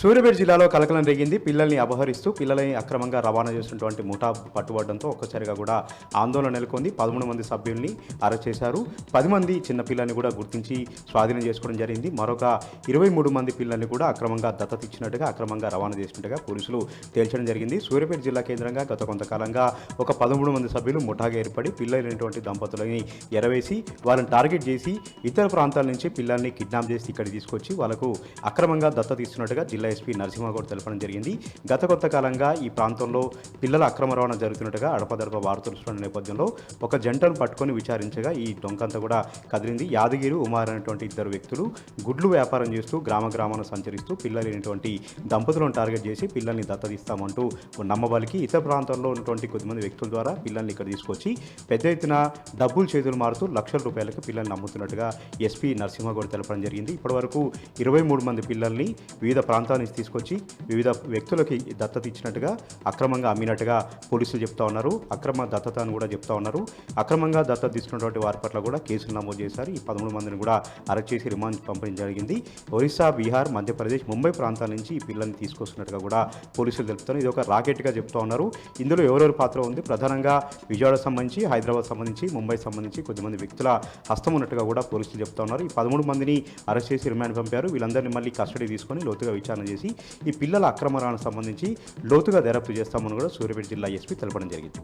సూర్యాపేట జిల్లాలో కలకలం రేగింది. పిల్లల్ని అపహరిస్తూ పిల్లల్ని అక్రమంగా రవాణా చేస్తున్నటువంటి ముఠా పట్టుబడడంతో ఒక్కసారిగా కూడా ఆందోళన నెలకొంది. 13 మంది సభ్యుల్ని అరెస్ట్ చేశారు. 10 మంది చిన్న పిల్లల్ని కూడా గుర్తించి స్వాధీనం చేసుకోవడం జరిగింది. మరొక 23 మంది పిల్లల్ని కూడా అక్రమంగా దత్తత ఇచ్చినట్టుగా, అక్రమంగా రవాణా చేసినట్టుగా పోలీసులు తేల్చడం జరిగింది. సూర్యాపేట జిల్లా కేంద్రంగా గత కొంతకాలంగా ఒక 13 మంది సభ్యులు ముఠాగా ఏర్పడి పిల్లలైనటువంటి దంపతులని ఎరవేసి వాళ్ళని టార్గెట్ చేసి ఇతర ప్రాంతాల నుంచి పిల్లల్ని కిడ్నాప్ చేసి ఇక్కడికి తీసుకొచ్చి వాళ్ళకు అక్రమంగా దత్తత ఇస్తున్నట్టుగా జిల్లా ఎస్పీ నరసింహగౌడ్ తెలపడం జరిగింది. గత కొంతకాలంగా ఈ ప్రాంతంలో పిల్లల అక్రమ రవాణా జరుగుతున్నట్టుగా అడపదడప వార్తలు వస్తున్న నేపథ్యంలో ఒక జంటను పట్టుకొని విచారించగా ఈ డొంకంతా కూడా కదిలింది. యాదగిరి, ఉమార్ అనేటువంటి ఇద్దరు వ్యక్తులు గుడ్లు వ్యాపారం చేస్తూ గ్రామాలను సంచరిస్తూ పిల్లలైనటువంటి దంపతులను టార్గెట్ చేసి పిల్లల్ని దత్తతిస్తామంటూ నమ్మబలికి ఇతర ప్రాంతాల్లో ఉన్నటువంటి కొద్దిమంది వ్యక్తుల ద్వారా పిల్లల్ని ఇక్కడ తీసుకొచ్చి పెద్ద ఎత్తున డబ్బులు చేతులు మారుతూ లక్షల రూపాయలకు పిల్లల్ని నమ్ముతున్నట్టుగా ఎస్పీ నరసింహగౌడ్ తెలపడం జరిగింది. ఇప్పటివరకు 23 మంది పిల్లల్ని వివిధ ప్రాంతాల నుంచి తీసుకొచ్చి వివిధ వ్యక్తులకి దత్తత ఇచ్చినట్టుగా, అక్రమంగా అమ్మినట్టుగా పోలీసులు చెప్తా ఉన్నారు. అక్రమ దత్తత అని కూడా చెప్తా ఉన్నారు. అక్రమంగా దత్తత తీసుకున్నటువంటి వారి పట్ల కూడా కేసులు నమోదు చేశారు. ఈ 13 మందిని కూడా అరెస్ట్ చేసి రిమాండ్ పంపడం జరిగింది. ఒరిస్సా, బీహార్, మధ్యప్రదేశ్, ముంబై ప్రాంతాల నుంచి ఈ పిల్లల్ని తీసుకొస్తున్నట్టుగా కూడా పోలీసులు తెలుపుతారు. ఇది ఒక రాకెట్గా చెప్తా ఉన్నారు. ఇందులో ఎవరెవరి పాత్ర ఉంది, ప్రధానంగా విజయవాడ సంబంధించి, హైదరాబాద్ సంబంధించి, ముంబై సంబంధించి కొద్దిమంది వ్యక్తుల హస్తం ఉన్నట్టుగా కూడా పోలీసులు చెప్తా ఉన్నారు. ఈ 13 మందిని అరెస్ట్ చేసి రిమాండ్ పంపారు. వీళ్ళందరినీ మళ్ళీ కస్టడీ తీసుకొని లోతుగా విచారణ చేసి ఈ పిల్లల అక్రమ రవాణాకు సంబంధించి లోతుగా దర్యాప్తు చేస్తామని కూడా సూర్యాపేట జిల్లా ఎస్పీ తెలపడం జరిగింది.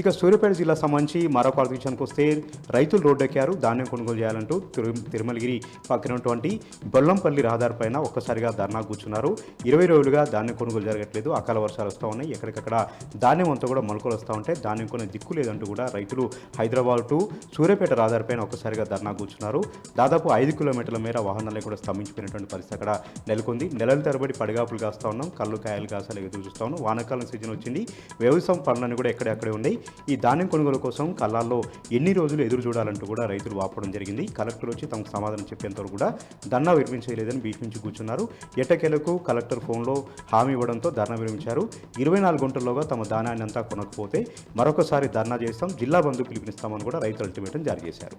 ఇక సూర్యాపేట జిల్లా సంబంధించి మరొక వార్త విషయానికి వస్తే రైతులు రోడ్డెక్కారు. ధాన్యం కొనుగోలు చేయాలంటూ తిరుమలగిరి పక్కనటువంటి బొల్లంపల్లి రహదారిపైన ఒక్కసారిగా ధర్నా కూర్చున్నారు. 20 రోజులుగా ధాన్యం కొనుగోలు జరగట్లేదు. అకాల వర్షాలు వస్తూ ఉన్నాయి. ఎక్కడికక్కడ ధాన్యం అంతా కూడా మొలకలు వస్తూ ఉంటాయి. ధాన్యం కొనే దిక్కు లేదంటూ కూడా రైతులు హైదరాబాద్ టు సూర్యాపేట రహదారిపైన ఒక్కసారిగా ధర్నా కూర్చున్నారు. దాదాపు 5 కిలోమీటర్ల మేర వాహనాలు కూడా స్తంభించిపోయినటువంటి పరిస్థితి అక్కడ నెలకొంది. నెలల తరబడి పడిగాపులు కాస్తూ ఉన్నాం. కళ్ళు కాయలు కాసాలు ఎదురు చూస్తూ ఉన్నాం. వానాకాలం సీజన్ వచ్చింది. వ్యవసాయం పనులన్నీ కూడా ఎక్కడెక్కడే ఉన్నాయి. ఈ ధాన్యం కొనుగోలు కోసం కళ్ళాల్లో ఎన్ని రోజులు ఎదురు చూడాలంటూ కూడా రైతులు వాపడం జరిగింది. కలెక్టర్ వచ్చి తమకు సమాధానం చెప్పేంతవరకు కూడా ధర్నా విరమించలేదని భీష్మించి కూర్చున్నారు. ఎట్టకేలకు కలెక్టర్ ఫోన్లో హామీ ఇవ్వడంతో ధర్నా విరమించారు. 24 గంటల్లోగా తమ ధాన్యాన్ని అంతా కొనకపోతే మరొకసారి ధర్నా చేస్తాం, జిల్లా బంధు పిలుపునిస్తామని కూడా రైతు అల్టిమేటం జారీ చేశారు.